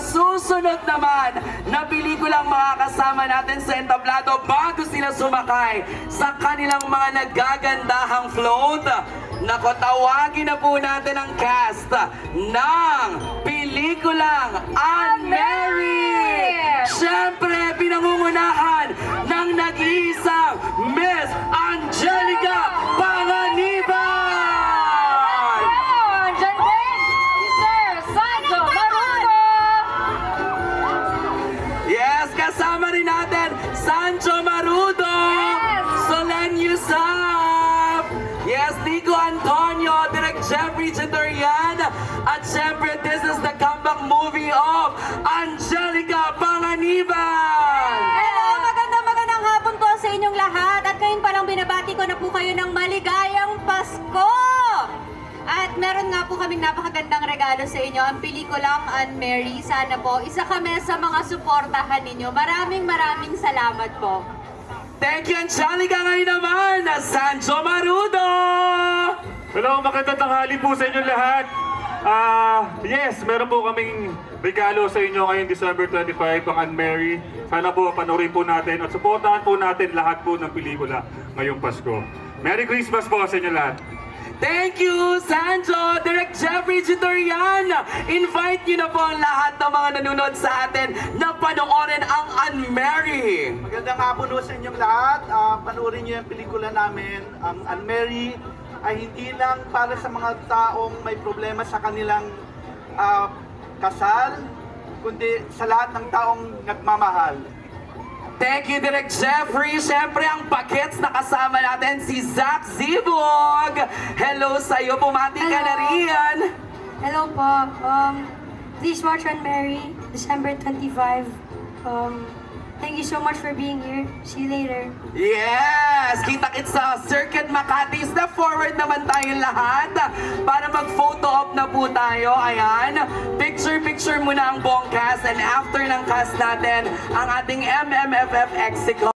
susunod naman na pelikulang makakasama natin sa entablado bago sila sumakay sa kanilang mga nagagandahang float. Nako, tawagin na po natin ang cast ng pelikulang Anne Mary! Siyempre, pinangungunahan ng nag-iisang Miss Angelica Panganiban! Diyan din, si Sir Sanjo Marudo! Yes, kasama rin natin Sancho Marudo! Yes! Solen Yusap! Yes, Nico Antonio, Direk Jeffrey Chitorian, at syempre, this is the comeback movie of Angelica Panganiban! Hello, magandang hapon po sa inyong lahat. At ngayon palang binabati ko na po kayo ng maligayang Pasko! At meron nga po kaming napakagandang regalo sa inyo, ang pelikulang Anne Mary. Sana po, isa kami sa mga suportahan ninyo. Maraming salamat po. Thank you, Angelica. Ngayon naman, Sancho Marudo! Hello, magandang tanghali po sa inyong lahat. Yes, meron po kaming regalo sa inyo ngayong December 25, ang Anne Mary. Sana po panoorin po natin at suportahan po natin lahat po ng pelikula ngayong Pasko. Merry Christmas po sa inyo lahat. Thank you, Sancho! Direk Jeffrey Chitorian! Invite niyo na po ang lahat ng mga nanonood sa atin na panoorin ang Anne Mary! Magandang hapon po sa inyong lahat. Panoorin niyo yung pelikula namin. Ang Anne Mary ay hindi lang para sa mga taong may problema sa kanilang kasal, kundi sa lahat ng taong nagmamahal. Thank you, Direk Jeffrey! Siyempre, ang bagets na kasama natin si Zach Zibog! Hello sa'yo! Bumati ka na riyan! Hello po. Please watch Anne Mary, December 25. Thank you so much for being here. See you later. Yes! Kita-kits sa Circuit Makati. Step forward naman tayong lahat para mag-photo op na po tayo. Ayan. Picture-picture muna ang buong cast, and after ng cast natin, ang ating MMFF Execo.